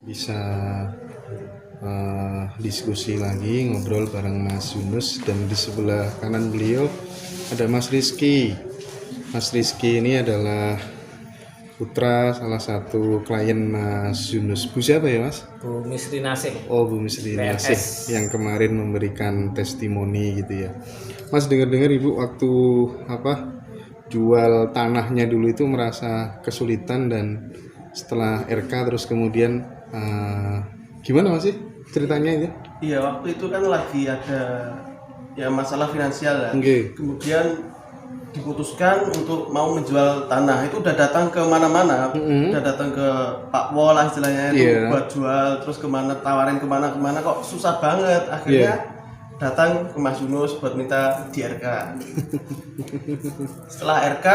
bisa diskusi lagi, ngobrol bareng Mas Yunus, dan di sebelah kanan beliau ada Mas Rizky. Mas Rizky ini adalah putra salah satu klien Mas Yunus. Bu siapa ya Mas? Bu Misri Nasih. Oh, Bu Misri Nasih PNS. yang kemarin memberikan testimoni gitu ya. Mas, dengar-dengar Ibu waktu jual tanahnya dulu itu merasa kesulitan, dan setelah RK terus kemudian gimana Mas sih ceritanya itu? Iya, waktu itu kan lagi ada ya masalah finansial ya. Okay. Kemudian diputuskan untuk mau menjual tanah. Itu udah datang ke mana-mana, udah datang ke Pak Wol lah istilahnya itu buat jual, terus tawarin kemana kok susah banget. Akhirnya datang ke Mas Yunus buat minta di RK. Setelah RK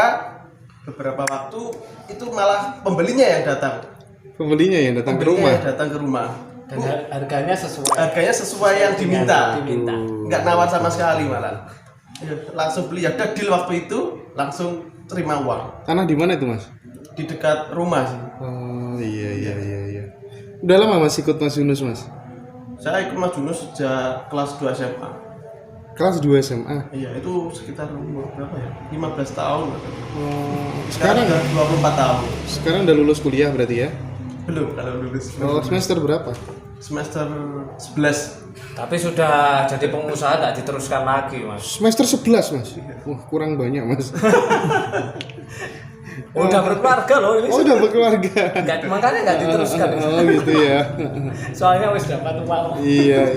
beberapa waktu itu malah pembelinya yang datang. Pembelinya yang datang ke rumah. Yang datang ke rumah. Dan harganya sesuai. Harganya sesuai yang diminta. Nggak nawar sama sekali malah. Ya, langsung beli, ada deal waktu itu, langsung terima uang. Tanah di mana itu Mas? Di dekat rumah sih. Oh iya. Udah lama Mas ikut Mas Yunus Mas? Saya ikut Mas Yunus sejak kelas 2 SMA. Kelas 2 SMA? Iya, itu sekitar umur berapa ya? 15 tahun. Sekarang udah 24 tahun. Sekarang udah lulus kuliah berarti ya? Belum, kalau lulus. Oh, semester berapa? Semester 11. Tapi sudah jadi pengusaha tak diteruskan lagi Mas. Semester 11 Mas? Wah, kurang banyak Mas. Udah berkeluarga loh ini. Oh, udah berkeluarga. Makanya nggak diteruskan. Oh gitu ya. Soalnya wis dapat uang. Iya.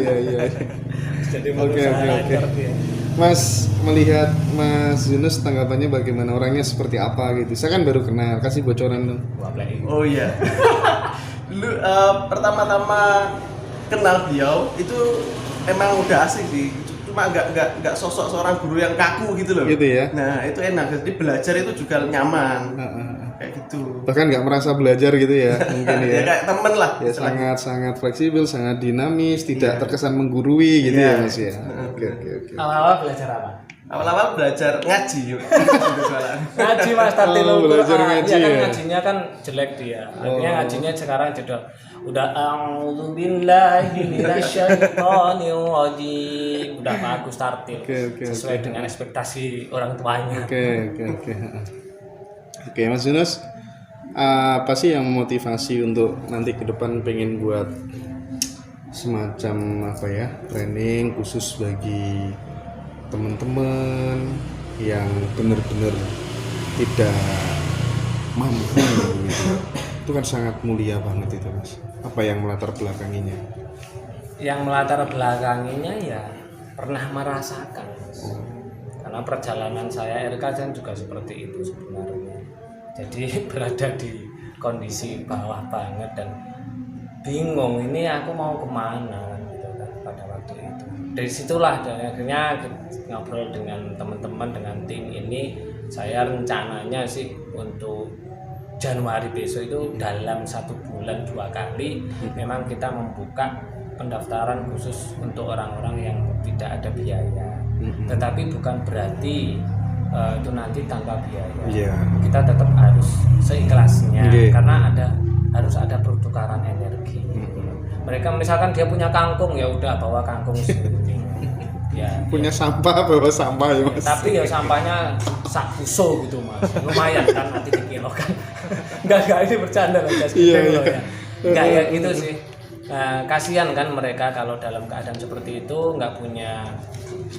Jadi Oke. Mas, melihat Mas Yunus tanggapannya bagaimana, orangnya seperti apa gitu? Saya kan baru kenal, kasih bocoran dong. Oh iya. Dulu pertama-tama kenal beliau itu emang udah asik sih. Cuma nggak sosok seorang guru yang kaku gitu loh. Gitu ya. Nah, itu enak. Jadi belajar itu juga nyaman. Kayak gitu. Bahkan nggak merasa belajar gitu ya, mungkin ya. Ya kayak temen lah. Ya sangat fleksibel, sangat dinamis, tidak terkesan menggurui gitu ya Mas ya. Oke. Awal-awal belajar apa? Awal-awal belajar ngaji yuk. Ngaji Mas Tartilul belajar Quran. ngaji Iya kan ya? ngajinya kan jelek dia. Artinya ngajinya sekarang udah a'udzubillahi minasyaitonir rajim. Udah bagus tartil. Sesuai dengan ekspektasi orang tuanya. Oke, Mas Yunus, apa sih yang memotivasi untuk nanti ke depan pengen buat semacam training khusus bagi teman-teman yang benar-benar tidak mampu gitu. Itu kan sangat mulia banget itu Mas. Apa yang melatar belakanginya? Yang melatar belakanginya ya pernah merasakan. Karena perjalanan saya RK kan juga seperti itu sebenarnya. Jadi berada di kondisi bawah banget dan bingung ini aku mau kemana gitu kan pada waktu itu. Dari situlah dan akhirnya ngobrol dengan teman-teman, dengan tim ini, saya rencananya sih untuk Januari besok itu dalam 1 bulan 2 kali memang kita membuka pendaftaran khusus untuk orang-orang yang tidak ada biaya. Tetapi bukan berarti itu nanti tanpa biaya. Kita tetap harus seikhlasnya karena harus ada pertukaran energi. Mereka misalkan dia punya kangkung, ya udah bawa kangkung sendiri. Punya sampah, bawa sampah ya Mas. Tapi ya sampahnya sak buso gitu Mas. Lumayan kan nanti dikilokan. Enggak ini bercanda lah guys. Enggak ya gitu sih. Nah, kasihan kan mereka kalau dalam keadaan seperti itu nggak punya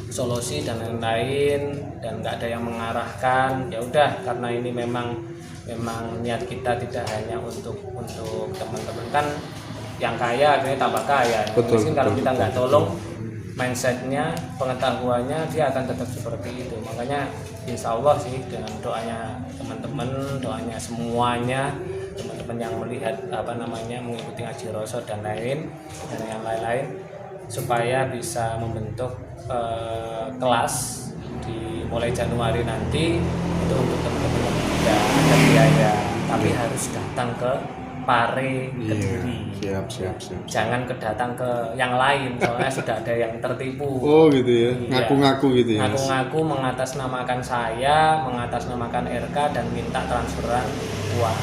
solusi dan lain-lain dan nggak ada yang mengarahkan. Ya udah, karena ini memang niat kita tidak hanya untuk teman-teman kan yang kaya akhirnya tambah kaya. Mungkin kalau kita nggak tolong mindsetnya, pengetahuannya, dia akan tetap seperti itu. Makanya insya Allah sih dengan doanya teman-teman, doanya semuanya, teman-teman yang melihat mengikuti ngaji Rasul dan yang lain supaya bisa membentuk kelas di mulai Januari nanti itu untuk teman-teman yang tidak ada biaya tapi harus datang ke Pare Kediri. Siap. Jangan kedatang ke yang lain soalnya sudah ada yang tertipu. Oh gitu ya. Ngaku-ngaku gitu ya. Ngaku-ngaku mengatasnamakan saya, mengatasnamakan RK dan minta transferan uang.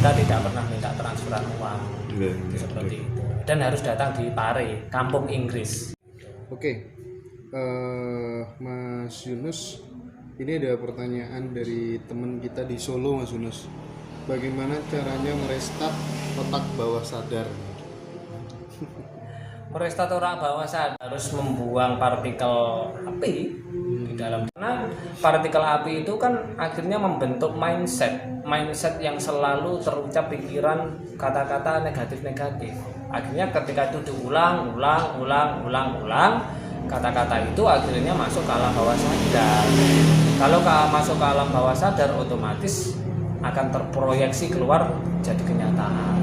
Kita tidak pernah minta transferan uang. Iya, Seperti itu. Dan harus datang di Pare, kampung Inggris. Oke, Mas Yunus, ini ada pertanyaan dari teman kita di Solo, Mas Yunus. Bagaimana caranya merestart otak bawah sadar? Merestart otak bawah sadar harus membuang partikel api di dalam. Karena partikel api itu kan akhirnya membentuk mindset yang selalu terucap pikiran kata-kata negatif. Akhirnya ketika itu diulang, kata-kata itu akhirnya masuk ke alam bawah sadar. Kalau masuk ke alam bawah sadar, otomatis akan terproyeksi keluar jadi kenyataan.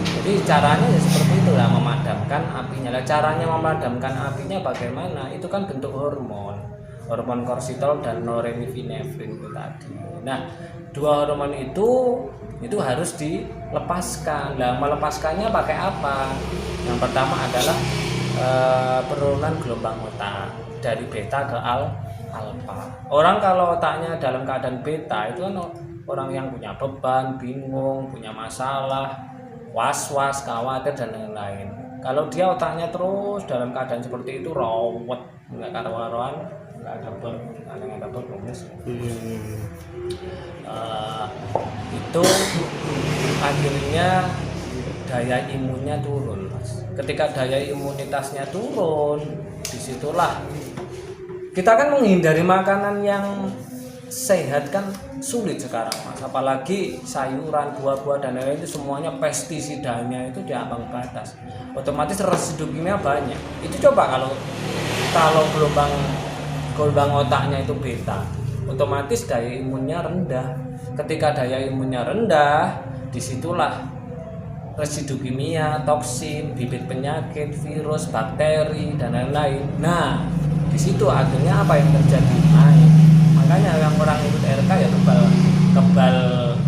Jadi caranya ya seperti itulah, memadamkan apinya. Lah caranya memadamkan apinya bagaimana? Itu kan bentuk hormon kortisol dan norepinefrin itu tadi. Nah, dua hormon itu harus dilepaskan. Lah melepaskannya pakai apa? Yang pertama adalah penurunan gelombang otak dari beta ke alfa. Orang kalau otaknya dalam keadaan beta itu kan orang yang punya beban, bingung, punya masalah, was-was, khawatir dan lain-lain. Kalau dia otaknya terus dalam keadaan seperti itu rawat, nggak karuan, nggak ada berkomis. Itu akhirnya daya imunnya turun, Mas. Ketika daya imunitasnya turun, disitulah kita kan menghindari makanan yang sehat kan sulit sekarang, Mas. Apalagi sayuran, buah-buah dan lain-lain itu semuanya pestisidanya itu di ambang batas. Otomatis residu kimia banyak. Itu coba kalau gelombang otaknya itu beta, otomatis daya imunnya rendah. Ketika daya imunnya rendah, disitulah residu kimia, toksin, bibit penyakit, virus, bakteri dan lain-lain. Nah, di situ akhirnya apa yang terjadi? Naik. Makanya yang orang ikut RK ya kebal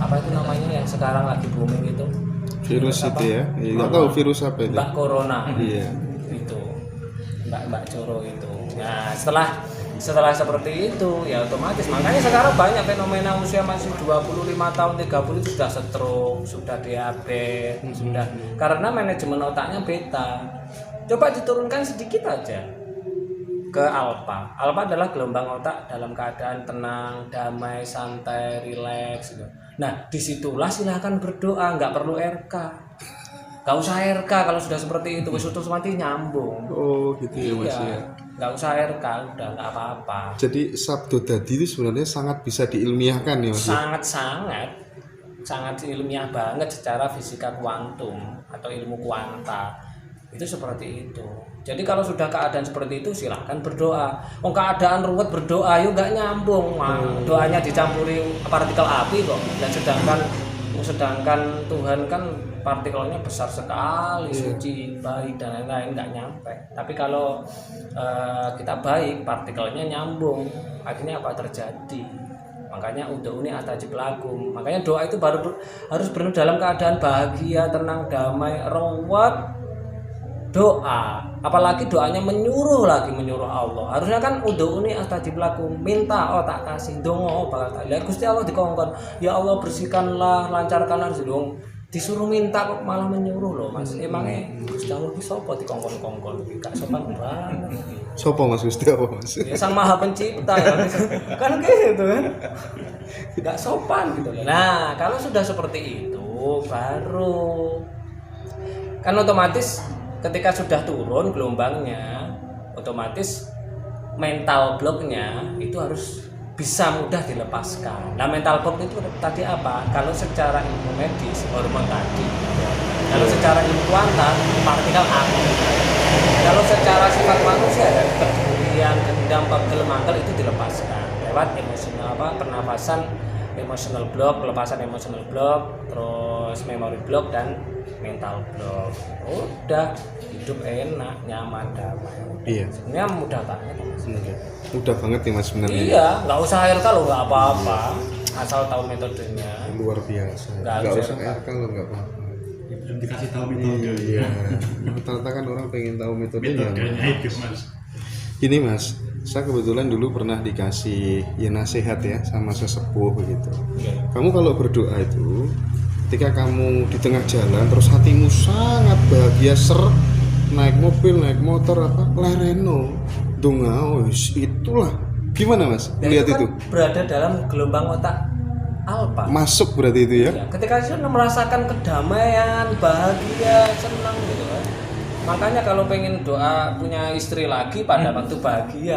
apa itu namanya yang sekarang lagi booming itu? Virus itu ya? Nggak tahu virus apa itu? Mbak Corona. Iya. Itu. Mbak Coro itu. Nah, setelah seperti itu ya otomatis makanya sekarang banyak fenomena usia masih 25 tahun 30 itu sudah stroke, sudah diabetes, sudah karena manajemen otaknya beta. Coba diturunkan sedikit aja ke alfa. Alfa adalah gelombang otak dalam keadaan tenang, damai, santai, rileks gitu. Nah, disitulah silahkan berdoa, nggak perlu RK. Nggak usah RK kalau sudah seperti itu, wis otomatis nyambung. Oh, gitu ya, Mas Iya. ya. Nggak usah RK, udah nggak apa-apa. Jadi sabdo dadi itu sebenarnya sangat bisa diilmiahkan ya, Mas. Sangat ilmiah banget secara fisika kuantum atau ilmu kuanta. Itu seperti itu. Jadi kalau sudah keadaan seperti itu silahkan berdoa. Keadaan ruwet berdoa yuk nggak nyambung. Doanya dicampuri partikel api kok. Dan sedangkan Tuhan kan partikelnya besar sekali, suci, baik dan lain-lain, nggak nyampe. Tapi kalau kita baik, partikelnya nyambung. Akhirnya apa terjadi? Makanya udhuni astajib lakum. Makanya doa itu harus benar dalam keadaan bahagia, tenang, damai, rawat doa. Apalagi doanya menyuruh Allah. Harusnya kan udhuni astajib lakum, minta tak kasih, dongo bakal tak. Lah Gusti Allah dikongkon, ya Allah bersihkanlah, lancarkanlah dong. Disuruh minta kok malah menyuruh loh, Mas. Emangnya Gusti Allah ki sapa dikongkon-kongkon iki? Gak sopan banget. Sopo Mas Gusti apa, Mas? Ya Sang Maha Pencipta ya. Kan gitu kan. Gak sopan gitu. Nah, kalau sudah seperti itu baru kan otomatis ketika sudah turun gelombangnya, otomatis mental blocknya itu harus bisa mudah dilepaskan. Nah, mental block itu tadi apa? Kalau secara ilmu medis hormon tadi, kalau secara ilmu kuanta partikel api, kalau secara sifat manusia ya kepedulian, dendam, pegel, mangkel itu dilepaskan lewat pernafasan emotional block, pelepasan emotional block, terus memory block dan mental block. Udah hidup enak, nyaman, damai. Iya. Sebenarnya mudah banget. Mudah banget ya, Mas sebenarnya. Iya, nggak usah RK lo, nggak apa-apa. Asal tahu metodenya. Luar biasa. Nggak usah RK lo, nggak apa-apa. Belum dikasih tahu metode. Iya. Rata-rata kan orang pengen tahu metodenya. Itu, Mas. Ini Mas, saya kebetulan dulu pernah dikasih ya nasihat ya sama sesepuh begitu. Iya. Kamu kalau berdoa itu ketika kamu di tengah jalan terus hatimu sangat bahagia naik mobil, naik motor apa lereno dongao itulah gimana Mas Dan lihat itu itu kan berada dalam gelombang otak alfa. masuk berarti itu ya Ya, ketika sudah merasakan kedamaian, bahagia, senang gitu kan. Makanya kalau pengen doa punya istri lagi pada waktu bahagia.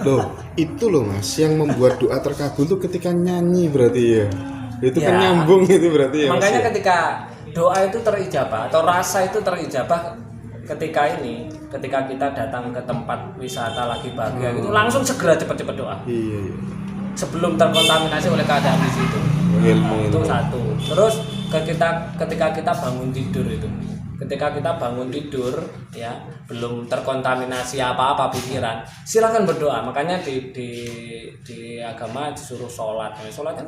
loh itu loh Mas yang membuat doa terkabul tuh ketika nyanyi berarti ya itu kan Ya. nyambung itu berarti ya Mas, Makanya ya? ketika doa itu terijabah atau rasa itu terijabah ketika kita datang ke tempat wisata lagi bahagia gitu langsung segera cepat-cepat doa iya. sebelum terkontaminasi oleh keadaan di situ. Ilmu Itu satu. Terus ketika kita bangun tidur itu, ketika kita bangun tidur ya belum terkontaminasi apa-apa pikiran, silakan berdoa. Makanya di agama disuruh sholat. Nah, sholat kan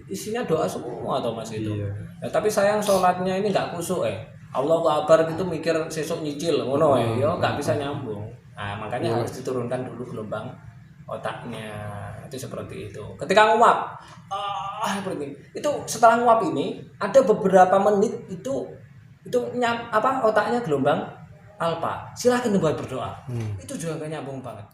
isinya doa semua atau Mas itu. Iya. Ya, tapi sayang sholatnya ini nggak kusuk Allahu Akbar itu mikir sesuk nyicil ngono ya nggak bisa nyambung. Nah, makanya harus diturunkan dulu gelombang otaknya itu seperti itu. Ketika nguap, seperti itu setelah nguap ini ada beberapa menit itu otaknya gelombang alfa. Silahkan buat berdoa. Itu juga gak nyambung banget.